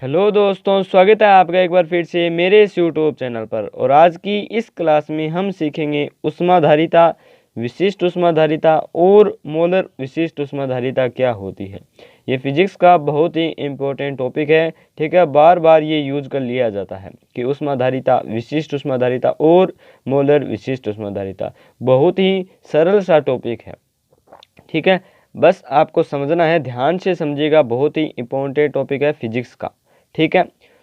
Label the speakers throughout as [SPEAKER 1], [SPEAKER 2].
[SPEAKER 1] Hello दोस्तों, स्वागत है आपका एक बार फिर से मेरे इस यूट्यूब चैनल पर। और आज की इस क्लास में हम सीखेंगे ऊष्माधारिता, विशिष्ट ऊष्माधारिता और मोलर विशिष्ट ऊष्माधारिता क्या होती है। ये फिजिक्स का बहुत ही इम्पोर्टेंट टॉपिक है। ठीक है, बार बार ये यूज कर लिया जाता है कि ऊष्माधारिता, विशिष्ट ऊष्माधारिता और मोलर विशिष्ट ऊष्माधारिता। बहुत ही सरल सा टॉपिक है। ठीक है, बस आपको समझना है, ध्यान से समझिएगा, बहुत ही इम्पोर्टेंट टॉपिक है फिजिक्स का। ठीक है,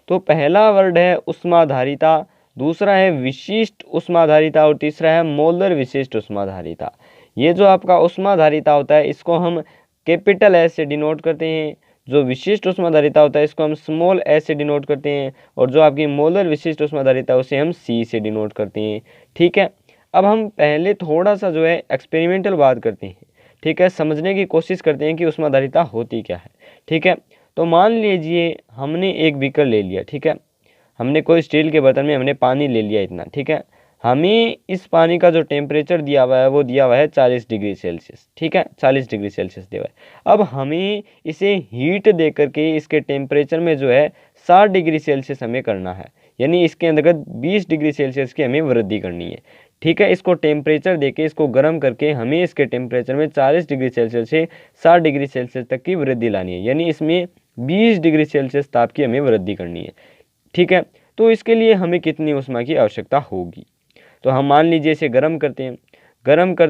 [SPEAKER 1] तो पहला वर्ड है ऊष्माधारिता, दूसरा है विशिष्ट ऊष्माधारिता और तीसरा है मोलर विशिष्ट ऊष्माधारिता। ये जो आपका ऊष्माधारिता होता है इसको हम कैपिटल एस से डिनोट करते हैं, जो विशिष्ट ऊष्माधारिता होता है इसको हम स्मॉल एस से डिनोट करते हैं, और जो आपकी मोलर विशिष्ट ऊष्माधारिता है उसे हम सी से डिनोट करते हैं। ठीक है, अब हम पहले थोड़ा सा जो है एक्सपेरिमेंटल बात करते हैं। ठीक है, समझने की कोशिश करते हैं कि ऊष्माधारिता होती क्या है। ठीक है, तो मान लीजिए हमने एक बीकर ले लिया। ठीक है, हमने कोई स्टील के बर्तन में हमने पानी ले लिया इतना। ठीक है, हमें इस पानी का जो टेम्परेचर दिया हुआ है वो दिया हुआ है 40 डिग्री सेल्सियस। ठीक है, 40 डिग्री सेल्सियस दिया हुआ है। अब हमें इसे हीट दे करके इसके टेम्परेचर में जो है 60 डिग्री सेल्सियस हमें करना है, यानी इसके अंतर्गत 20 डिग्री सेल्सियस की हमें वृद्धि करनी है। ठीक है, इसको टेम्परेचर देके इसको गर्म करके हमें इसके टेम्परेचर में 40 डिग्री सेल्सियस से 60 डिग्री सेल्सियस तक की वृद्धि लानी है, यानी इसमें 20 डिग्री सेल्सियस ताप की हमें वृद्धि करनी है। ठीक है, तो इसके लिए हमें कितनी ऊष्मा की आवश्यकता होगी। तो हम मान लीजिए इसे गर्म करते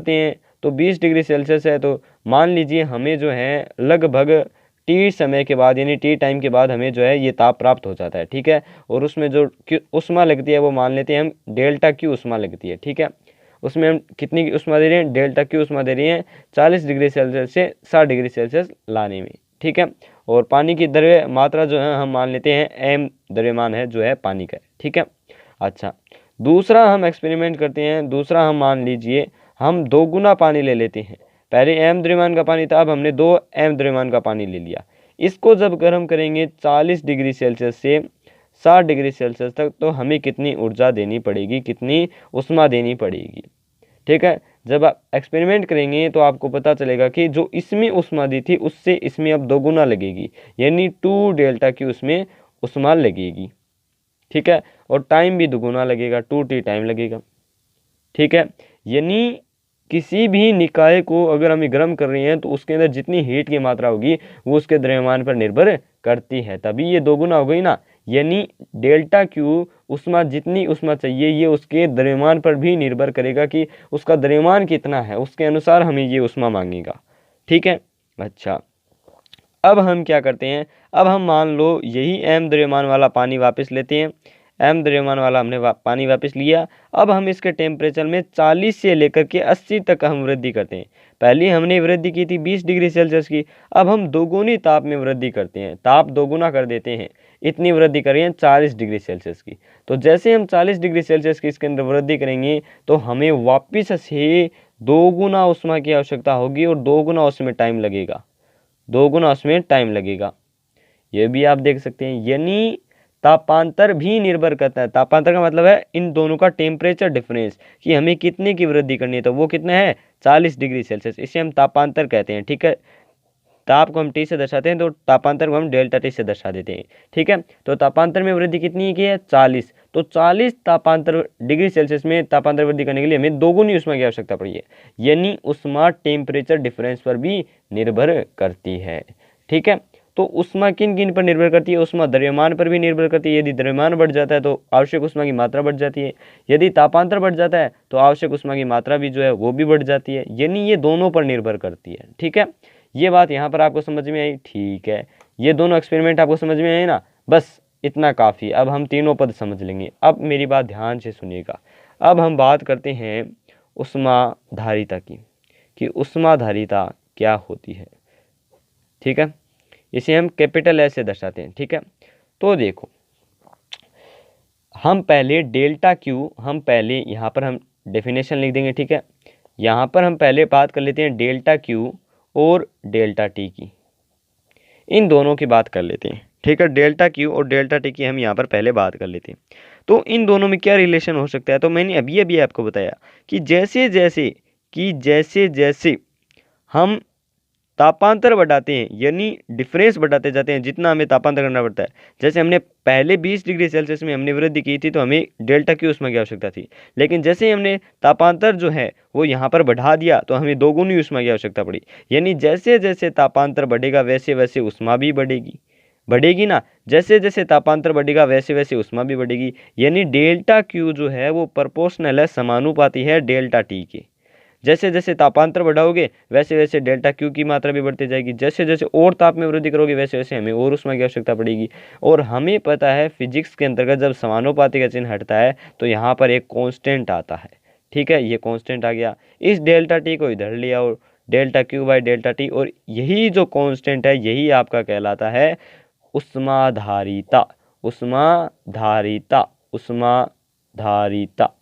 [SPEAKER 1] हैं तो 20 डिग्री सेल्सियस है, तो मान लीजिए हमें जो है लगभग टी समय के बाद, यानी टी टाइम के बाद हमें जो है ये ताप प्राप्त हो जाता है। ठीक है, और उसमें जो ऊष्मा लगती है वो मान लेते हैं हम डेल्टा क्यू ऊष्मा लगती है। ठीक है, उसमें हम कितनी ऊष्मा दे रहे हैं, डेल्टा क्यू ऊष्मा दे रही हैं 40 डिग्री सेल्सियस से 60 डिग्री सेल्सियस लाने में। ठीक है, और पानी की द्रव्य मात्रा जो है हम मान लेते हैं एम द्रव्यमान है जो है पानी का है। ठीक है, अच्छा, दूसरा हम एक्सपेरिमेंट करते हैं। दूसरा हम मान लीजिए हम 2 गुना पानी ले लेते हैं। पहले एम द्रव्यमान का पानी था, अब हमने 2 एम द्रव्यमान का पानी ले लिया। इसको जब गर्म करेंगे 40 डिग्री सेल्सियस से 60 डिग्री सेल्सियस तक, तो हमें कितनी ऊर्जा देनी पड़ेगी, कितनी ऊष्मा देनी पड़ेगी। ठीक है, जब आप एक्सपेरिमेंट करेंगे तो आपको पता चलेगा कि जो इसमें ऊष्मा दी थी उससे इसमें अब 2 गुना लगेगी, यानी 2 डेल्टा की उसमें ऊष्मा लगेगी। ठीक है, और टाइम भी दुगुना लगेगा, 2t टाइम लगेगा। ठीक है, यानी किसी भी निकाय को अगर हम गर्म कर रहे हैं तो उसके अंदर जितनी हीट की मात्रा होगी वो उसके द्रव्यमान पर निर्भर करती है, तभी ये 2 गुना हो गई ना। यानी डेल्टा क्यू ऊष्मा, जितनी ऊष्मा चाहिए ये उसके द्रव्यमान पर भी निर्भर करेगा कि उसका द्रव्यमान कितना है, उसके अनुसार हमें ये ऊष्मा मांगेगा। ठीक है, अच्छा, अब हम क्या करते हैं, अब हम मान लो यही एम द्रव्यमान वाला पानी वापस लेते हैं। एम द्रव्यमान वाला हमने पानी वापस लिया। अब हम इसके टेम्परेचर में 40 से लेकर के 80 तक हम वृद्धि करते हैं। पहले हमने वृद्धि की थी 20 डिग्री सेल्सियस की, अब हम दोगुनी ताप में वृद्धि करते हैं, ताप दोगुना कर देते हैं। इतनी वृद्धि करें 40 डिग्री सेल्सियस की। तो जैसे हम 40 डिग्री सेल्सियस की इसके अंदर वृद्धि करेंगे तो हमें वापिस से 2 गुना ऊष्मा की आवश्यकता होगी, और 2 गुना उसमें टाइम लगेगा, 2 गुना उसमें टाइम लगेगा। ये भी आप देख सकते हैं, यानी तापांतर भी निर्भर करता है। तापांतर का मतलब है इन दोनों का टेम्परेचर डिफरेंस, कि हमें कितने की वृद्धि करनी है, तो वो कितना है 40 डिग्री सेल्सियस, इसे हम तापांतर कहते हैं। ठीक है, ताप को हम टी से दर्शाते हैं तो तापांतर को हम डेल्टा टी से दर्शा देते हैं। ठीक है, तो तापांतर में वृद्धि कितनी की है 40, तो 40 तापांतर डिग्री सेल्सियस में तापांतर वृद्धि करने के लिए हमें दोगुनी ऊष्मा की आवश्यकता पड़ी है, यानी ऊष्मा टेम्परेचर डिफरेंस पर भी निर्भर करती है। ठीक है, तो ऊष्मा किन किन पर निर्भर करती है, ऊष्मा द्रव्यमान पर भी निर्भर करती है। यदि द्रव्यमान बढ़ जाता है तो आवश्यक ऊष्मा की मात्रा बढ़ जाती है, यदि तापांतर बढ़ जाता है तो आवश्यक ऊष्मा की मात्रा भी जो है वो भी बढ़ जाती है, यानी ये दोनों पर निर्भर करती है। ठीक है, ये बात यहाँ पर आपको समझ में आई। ठीक है, ये दोनों एक्सपेरिमेंट आपको समझ में आए ना, बस इतना काफ़ी। अब हम तीनों पद समझ लेंगे। अब मेरी बात ध्यान से सुनिएगा। अब हम बात करते हैं ऊष्माधारिता की, कि ऊष्माधारिता क्या होती है। ठीक है, इसे हम कैपिटल एस से दर्शाते हैं। ठीक है, तो देखो हम पहले डेल्टा क्यू, हम पहले यहाँ पर हम डेफिनेशन लिख देंगे। ठीक है, यहाँ पर हम पहले बात कर लेते हैं डेल्टा क्यू और डेल्टा टी की, इन दोनों की बात कर लेते हैं। ठीक है, डेल्टा क्यू और डेल्टा टी की हम यहाँ पर पहले बात कर लेते हैं। तो इन दोनों में क्या रिलेशन हो सकता है, तो मैंने अभी अभी आपको बताया कि जैसे जैसे हम तापांतर बढ़ाते हैं यानी डिफरेंस बढ़ाते जाते हैं जितना हमें तापांतर करना पड़ता है। जैसे हमने पहले 20 डिग्री सेल्सियस में हमने वृद्धि की थी तो हमें डेल्टा क्यू ऊष्मा की आवश्यकता थी, लेकिन जैसे ही हमने तापांतर जो है वो यहाँ पर बढ़ा दिया तो हमें दोगुनी ऊष्मा की आवश्यकता पड़ी। यानी जैसे जैसे तापांतर बढ़ेगा वैसे वैसे ऊष्मा भी बढ़ेगी ना। जैसे जैसे तापांतर बढ़ेगा वैसे वैसे ऊष्मा भी बढ़ेगी। यानी डेल्टा क्यू जो है वो प्रोपोर्शनल है, समानुपाती है डेल्टा टी के। जैसे जैसे तापांतर बढ़ाओगे वैसे वैसे डेल्टा क्यू की मात्रा भी बढ़ती जाएगी। जैसे जैसे और ताप में वृद्धि करोगे वैसे वैसे हमें और ऊष्मा की आवश्यकता पड़ेगी। और हमें पता है फिजिक्स के अंतर्गत जब समानुपाती का चिन्ह हटता है तो यहाँ पर एक कांस्टेंट आता है। ठीक है, ये कांस्टेंट आ गया। इस डेल्टा टी को इधर लिया और delta Q by delta T, और यही जो कांस्टेंट है यही आपका कहलाता है उष्माधारिता। उष्माधारिता उष्माधारिता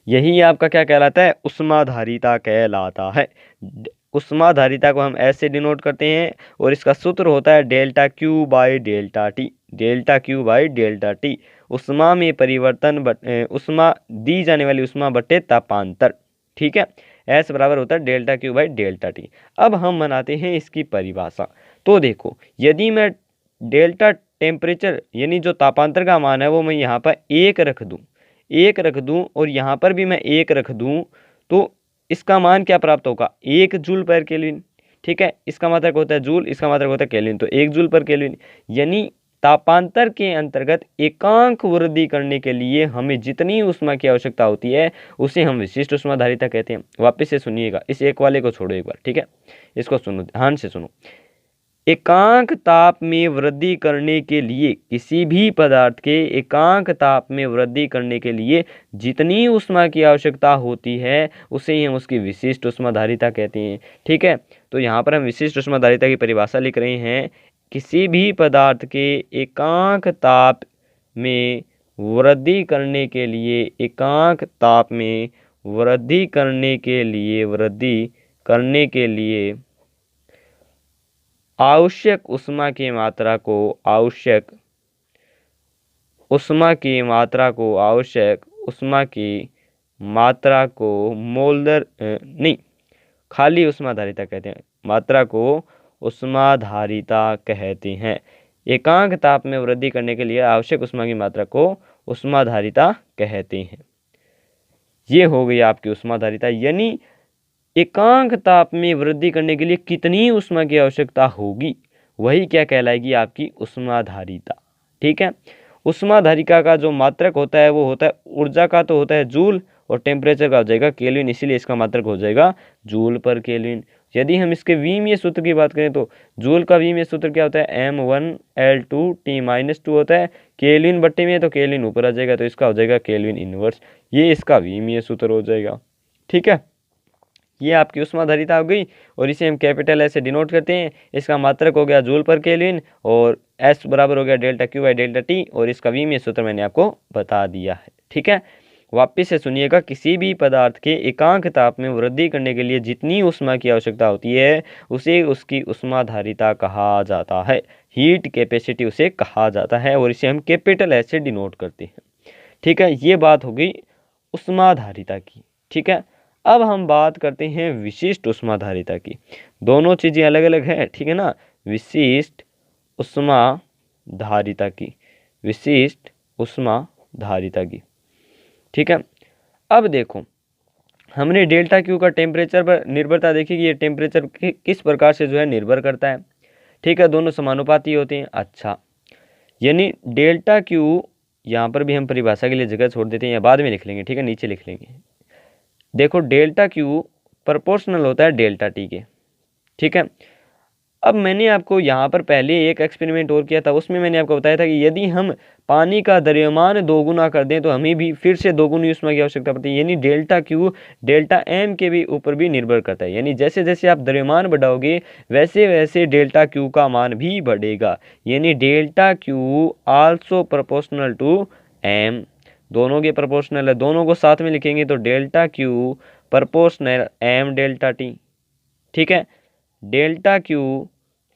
[SPEAKER 1] यही आपका क्या कहलाता है? उष्माधारिता कहलाता है। उष्माधारिता को हम ऐसे डिनोट करते हैं और इसका सूत्र होता है delta Q by delta T. Delta Q by delta T उष्मा में परिवर्तन उष्मा दी जाने वाली उष्मा बटे तापांतर। ठीक है, एस बराबर होता है delta Q by delta T. अब हम बनाते हैं इसकी परिभाषा। तो देखो, यदि मैं डेल्टा टेम्परेचर यानी जो तापांतर का मान है वो मैं यहाँ पर एक रख दूं और यहाँ पर भी मैं एक रख दूं तो इसका मान क्या प्राप्त होगा? 1 जूल पर केल्विन। ठीक है, इसका मात्रक होता है जूल, इसका मात्रक होता है केल्विन, तो 1 जूल पर केल्विन। यानी तापांतर के अंतर्गत एकांक वृद्धि करने के लिए हमें जितनी ऊष्मा की आवश्यकता होती है उसे हम विशिष्ट ऊष्माधारिता कहते हैं। वापस से सुनिएगा, इस एक वाले को छोड़ो एक बार। ठीक है, इसको सुनो, ध्यान से सुनो। एकांक ताप में वृद्धि करने के लिए, किसी भी पदार्थ के एकांक ताप में वृद्धि करने के लिए जितनी ऊष्मा की आवश्यकता होती है उसे ही हम उसकी विशिष्ट ऊष्माधारिता कहते हैं। ठीक है, तो यहाँ पर हम विशिष्ट ऊष्माधारिता की परिभाषा लिख रहे हैं। किसी भी पदार्थ के एकांक ताप में वृद्धि करने के लिए, एकांक ताप में वृद्धि करने के लिए आवश्यक उष्मा की मात्रा को आवश्यक मात्रा को मोलर नहीं, खाली उष्माधारिता कहते हैं, मात्रा को उष्माधारिता कहते हैं। एकांक ताप में वृद्धि करने के लिए आवश्यक उष्मा की मात्रा को उष्माधारिता कहते हैं। ये हो गई आपकी उष्माधारिता। यानी एकांक ताप में वृद्धि करने के लिए कितनी ऊष्मा की आवश्यकता होगी वही क्या कहलाएगी? आपकी उष्माधारिता। ठीक है, उष्माधारिता का जो मात्रक होता है वो होता है, ऊर्जा का तो होता है जूल और टेम्परेचर का हो जाएगा केल्विन, इसीलिए इसका मात्रक हो जाएगा जूल पर केल्विन। यदि हम इसके विमीय सूत्र की बात करें तो जूल का विमीय सूत्र क्या होता है? M1L2T-2 होता है। केल्विन बट्टे में तो केल्विन ऊपर आ जाएगा तो इसका हो जाएगा केल्विन इनवर्स। ये इसका विमीय सूत्र हो जाएगा। ठीक है, ये आपकी उष्माधारिता हो गई और इसे हम कैपिटल एस से डिनोट करते हैं। इसका मात्रक हो गया जूल पर केल्विन और एस बराबर हो गया delta Q by delta T, और इसका विमीय सूत्र मैंने आपको बता दिया है। ठीक है, वापिस से सुनिएगा। किसी भी पदार्थ के एकांक ताप में वृद्धि करने के लिए जितनी ऊष्मा की आवश्यकता होती है उसे उसकी उष्माधारिता कहा जाता है, हीट कैपेसिटी उसे कहा जाता है, और इसे हम कैपिटल एस से डिनोट करते हैं। ठीक है, ये बात हो गई उष्माधारिता की। ठीक है, अब हम बात करते हैं विशिष्ट उष्माधारिता की। दोनों चीज़ें अलग अलग है, ठीक है ना। विशिष्ट उष्माधारिता की, विशिष्ट उष्माधारिता की। ठीक है, अब देखो, हमने डेल्टा क्यू का टेम्परेचर पर निर्भरता देखी कि ये टेम्परेचर किस प्रकार से जो है निर्भर करता है। ठीक है, दोनों समानुपाती होते हैं। अच्छा, यानी डेल्टा क्यू, यहाँ पर भी हम परिभाषा के लिए जगह छोड़ देते हैं या बाद में लिख लेंगे। ठीक है, नीचे लिख लेंगे। देखो, डेल्टा क्यू प्रोपोर्शनल होता है डेल्टा टी के। ठीक है, अब मैंने आपको यहाँ पर पहले एक एक्सपेरिमेंट और किया था, उसमें मैंने आपको बताया था कि यदि हम पानी का द्रव्यमान दोगुना कर दें तो हमें भी फिर से दोगुनी उष्मा की आवश्यकता पड़ती है। यानी डेल्टा क्यू डेल्टा एम के भी ऊपर भी निर्भर करता है। यानी जैसे जैसे आप द्रव्यमान बढ़ाओगे वैसे वैसे डेल्टा क्यू का मान भी बढ़ेगा। यानी delta Q also proportional to M, दोनों के प्रोपोर्शनल है। दोनों को साथ में लिखेंगे तो delta Q proportional M delta T. ठीक है, डेल्टा क्यू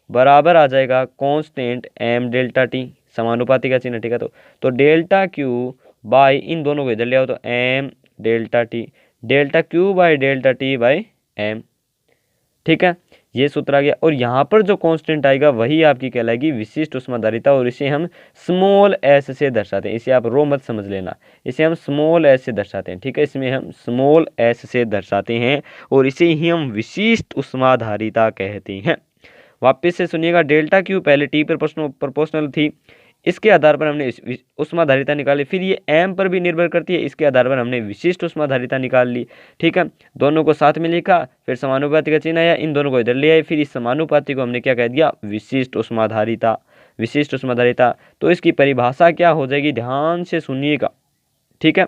[SPEAKER 1] बराबर आ जाएगा कांस्टेंट एम डेल्टा टी, समानुपाती का चिन्ह। ठीक है, तो डेल्टा क्यू बाई, इन दोनों को इधर ले आओ तो M delta T, delta Q by delta T by M. ठीक है, ये सूत्र आ गया। और यहाँ पर जो कांस्टेंट आएगा वही आपकी कहलाएगी विशिष्ट ऊष्माधारिता, और इसे हम स्मॉल एस से दर्शाते हैं। इसे आप रो मत समझ लेना, इसे हम स्मॉल एस से दर्शाते हैं, ठीक है, इसमें हम स्मॉल एस से दर्शाते हैं और इसे ही हम विशिष्ट ऊष्माधारिता कहते हैं। वापस से सुनिएगा, डेल्टा क्यू पहले टी प्रोपोर्शनल थी, इसके आधार पर हमने ऊष्माधारिता निकाली, फिर ये एम पर भी निर्भर करती है, इसके आधार पर हमने विशिष्ट ऊष्माधारिता निकाल ली, ठीक है। दोनों को साथ में लिखा, फिर समानुपाती का चिन्ह आया, इन दोनों को इधर ले आए, फिर इस समानुपाती को हमने क्या कह दिया, विशिष्ट ऊष्माधारिता, विशिष्ट ऊष्माधारिता। तो इसकी परिभाषा क्या हो जाएगी, ध्यान से सुनिएगा, ठीक है।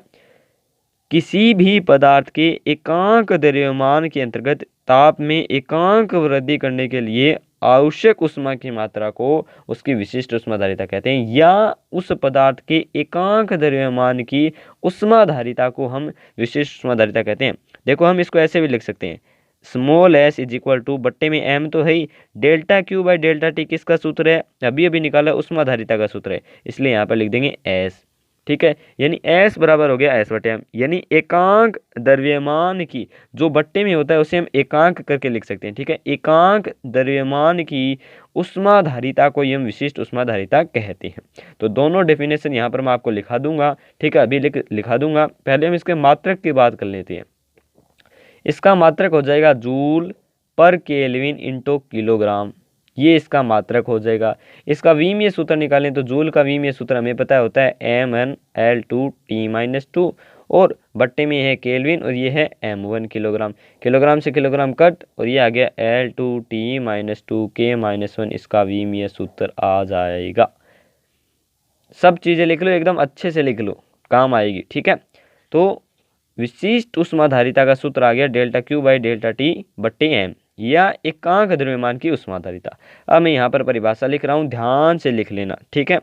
[SPEAKER 1] किसी भी पदार्थ के एकांक द्रव्यमान के अंतर्गत ताप में एकांक वृद्धि करने के लिए आवश्यक ऊष्मा की मात्रा को उसकी विशिष्ट ऊष्माधारिता कहते हैं, या उस पदार्थ के एकांक द्रव्यमान की ऊष्माधारिता को हम विशिष्ट ऊष्माधारिता कहते हैं। देखो हम इसको ऐसे भी लिख सकते हैं, small s is equal to, बट्टे में एम तो है ही, delta Q by delta t किसका सूत्र है, अभी अभी निकाला, ऊष्माधारिता का सूत्र है, इसलिए यहाँ पर लिख देंगे एस, ठीक है। यानी S बराबर हो गया S बटे M, यानी एकांक द्रव्यमान की, जो बट्टे में होता है उसे हम एकांक करके लिख सकते हैं, ठीक है। एकांक द्रव्यमान की ऊष्माधारिता को हम विशिष्ट ऊष्माधारिता कहते हैं। तो दोनों डेफिनेशन यहाँ पर मैं आपको लिखा दूंगा, ठीक है, अभी लिखा दूंगा। पहले हम इसके मात्रक की बात कर लेते हैं। इसका मात्रक हो जाएगा जूल पर केल्विन इंटू किलोग्राम, ये इसका मात्रक हो जाएगा। इसका विमीय सूत्र निकालें तो जूल का विमीय सूत्र हमें पता होता है Mn(L2T-2), और बट्टे में है केल्विन और ये है M1 किलोग्राम, किलोग्राम से किलोग्राम कट और ये आ गया L2T-2K-1, इसका विमीय सूत्र आ जाएगा। सब चीज़ें लिख लो, एकदम अच्छे से लिख लो, काम आएगी, ठीक है। तो विशिष्ट ऊष्माधारिता का सूत्र आ गया delta Q by delta T बट्टे एम, या एकांक द्रव्यमान की ऊष्माधारिता। अब मैं यहाँ पर परिभाषा लिख रहा हूँ, ध्यान से लिख लेना, ठीक है।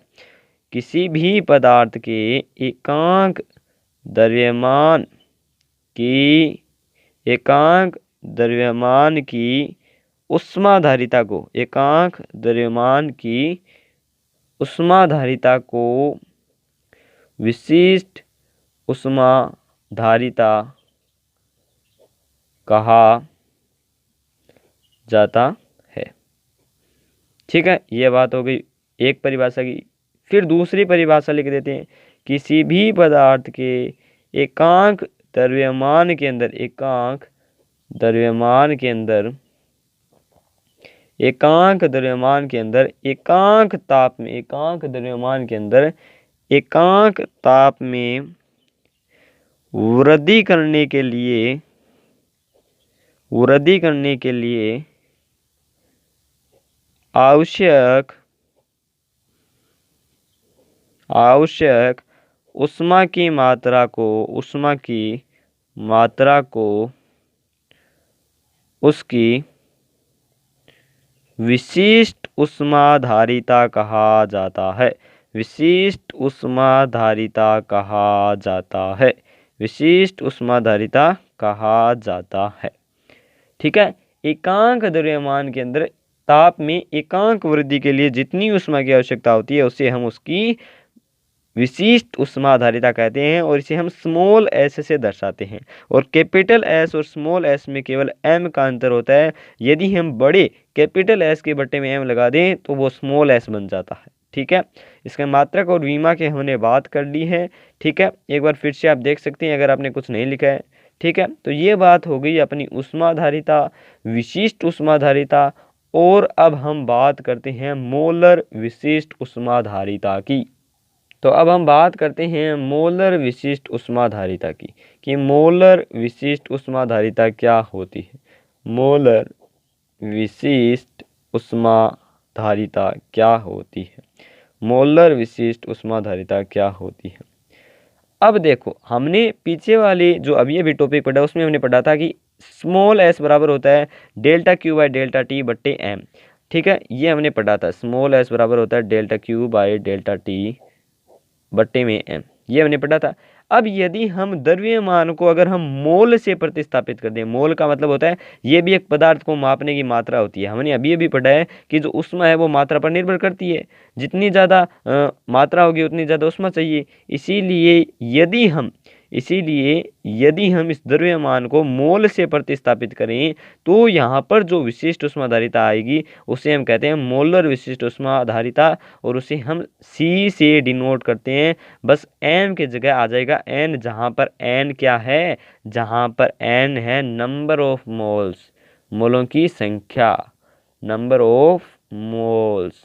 [SPEAKER 1] किसी भी पदार्थ के एकांक द्रव्यमान की ऊष्माधारिता को, एकांक द्रव्यमान की ऊष्माधारिता को विशिष्ट ऊष्माधारिता कहा जाता है, ठीक है। यह बात हो गई एक परिभाषा की। फिर दूसरी परिभाषा लिख देते हैं, किसी भी पदार्थ के एकांक द्रव्यमान के अंदर, एकांक द्रव्यमान के अंदर, एकांक द्रव्यमान के अंदर एकांक ताप में, एकांक द्रव्यमान के अंदर एकांक ताप में वृद्धि करने के लिए, वृद्धि करने के लिए आवश्यक ऊष्मा की मात्रा को, ऊष्मा की मात्रा को उसकी विशिष्ट ऊष्माधारिता कहा जाता है, विशिष्ट ऊष्माधारिता कहा जाता है, विशिष्ट ऊष्माधारिता कहा जाता है, ठीक है। एकांक द्रव्यमान के अंदर ताप में एकांक वृद्धि के लिए जितनी ऊष्मा की आवश्यकता होती है उसे हम उसकी विशिष्ट ऊष्माधारिता कहते हैं, और इसे हम स्मॉल एस से दर्शाते हैं। और कैपिटल एस और स्मॉल एस में केवल एम का अंतर होता है, यदि हम बड़े कैपिटल एस के बट्टे में एम लगा दें तो वो स्मॉल एस बन जाता है, ठीक है। इसके मात्रक और विमा की हमने बात कर ली है, ठीक है। एक बार फिर से आप देख सकते हैं अगर आपने कुछ नहीं लिखा है, ठीक है। तो ये बात हो गई अपनी ऊष्माधारिता, विशिष्ट ऊष्माधारिता। और अब हम बात करते हैं मोलर विशिष्ट ऊष्माधारिता की। तो अब हम बात करते हैं मोलर विशिष्ट ऊष्माधारिता की, कि मोलर विशिष्ट ऊष्माधारिता क्या होती है, मोलर विशिष्ट ऊष्माधारिता क्या होती है, मोलर विशिष्ट ऊष्माधारिता क्या होती है। अब देखो हमने पीछे वाले जो अभी अभी टॉपिक पढ़ा उसमें हमने पढ़ा था कि स्मॉल एस बराबर होता है delta Q by delta T बट्टे एम, ठीक है। ये हमने पढ़ा था, स्मॉल एस बराबर होता है delta Q by delta T बट्टे में एम, ये हमने पढ़ा था। अब यदि हम द्रव्यमान को अगर हम मोल से प्रतिस्थापित कर दें, मोल का मतलब होता है ये भी एक पदार्थ को मापने की मात्रा होती है। हमने अभी अभी पढ़ा है कि जो ऊष्मा है वो मात्रा पर निर्भर करती है, जितनी ज़्यादा मात्रा होगी उतनी ज़्यादा ऊष्मा चाहिए। इसीलिए यदि हम इसीलिए यदि हम इस द्रव्यमान को मोल से प्रतिस्थापित करें तो यहाँ पर जो विशिष्ट ऊष्माधारिता आएगी उसे हम कहते हैं मोलर विशिष्ट ऊष्माधारिता, और उसे हम C से डिनोट करते हैं। बस m की जगह आ जाएगा n, जहाँ पर n क्या है, जहाँ पर n है नंबर ऑफ मोल्स, मोलों की संख्या, नंबर ऑफ मोल्स।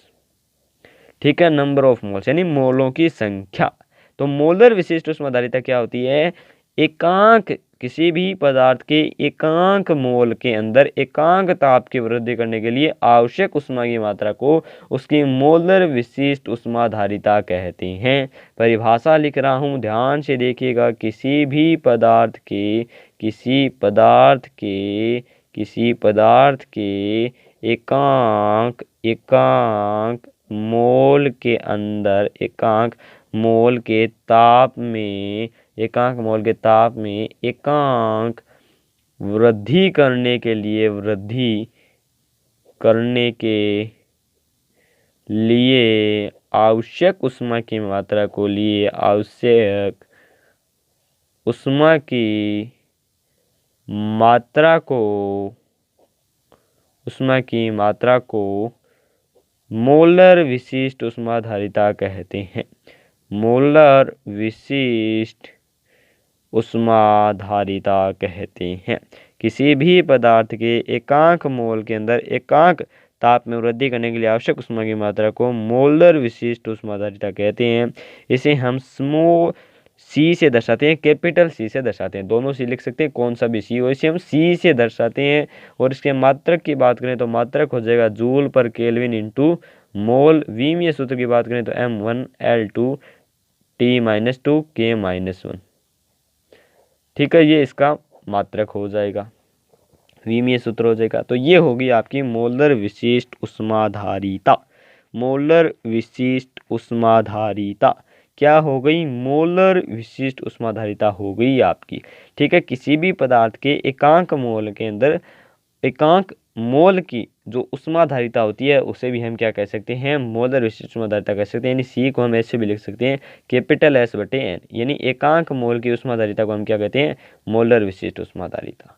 [SPEAKER 1] ठीक है, नंबर ऑफ मोल्स यानी मोलों की संख्या। तो मोलर विशिष्ट ऊष्माधारिता क्या होती है, एकांक किसी भी पदार्थ के एकांक मोल के अंदर एकांक ताप की वृद्धि करने के लिए आवश्यक ऊष्मा की मात्रा को उसकी मोलर विशिष्ट ऊष्माधारिता कहते हैं। परिभाषा लिख रहा हूं, ध्यान से देखिएगा। किसी भी पदार्थ के एकांक मोल के अंदर एकांक मोल के ताप में एकांक वृद्धि करने के लिए आवश्यक ऊष्मा की मात्रा को मोलर विशिष्ट ऊष्माधारिता कहते हैं। मोलर विशिष्ट ऊष्माधारिता कहते हैं। किसी भी पदार्थ के एकांक मोल के अंदर एकांक ताप में वृद्धि करने के लिए आवश्यक ऊष्मा की मात्रा को मोलर विशिष्ट ऊष्माधारिता कहते हैं। इसे हम स्मॉल C से दर्शाते हैं, कैपिटल C से दर्शाते हैं। दोनों C लिख सकते हैं, कौन सा भी C हो, इसे हम C से दर्शाते हैं। और इसके मात्रक की बात करें तो मात्रक हो जाएगा जूल पर केल्विन इंटू मोल। विमीय सूत्र की बात करें तो M1L2 T-2 K-1। ठीक है, ये इसका मात्रक हो जाएगा, विमीय सूत्र हो जाएगा। तो ये होगी आपकी मोलर विशिष्ट ऊष्माधारिता। मोलर विशिष्ट ऊष्माधारिता क्या हो गई, मोलर विशिष्ट ऊष्माधारिता हो गई आपकी। ठीक है, किसी भी पदार्थ के एकांक मोल के अंदर एकांक मोल की जो ऊष्माधारिता होती है उसे भी हम क्या कह सकते हैं, मोलर विशिष्ट ऊष्माधारिता कह सकते हैं। यानी C को हम ऐसे भी लिख सकते हैं, कैपिटल S/N, यानी एकांक मोल की ऊष्माधारिता को हम क्या कहते हैं, मोलर विशिष्ट ऊष्माधारिता।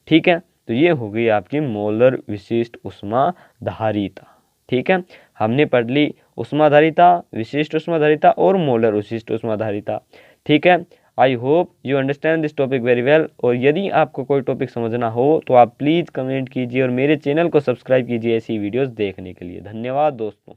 [SPEAKER 1] ठीक है, तो ये हो गई आपकी मोलर विशिष्ट ऊष्माधारिता। ठीक है, हमने पढ़ ली ऊष्माधारिता, विशिष्ट ऊष्माधारिता और मोलर विशिष्ट ऊष्माधारिता। ठीक है, I hope you understand this topic very well. और यदि आपको कोई टॉपिक समझना हो तो आप प्लीज़ कमेंट कीजिए और मेरे चैनल को सब्सक्राइब कीजिए ऐसी वीडियोस देखने के लिए। धन्यवाद दोस्तों।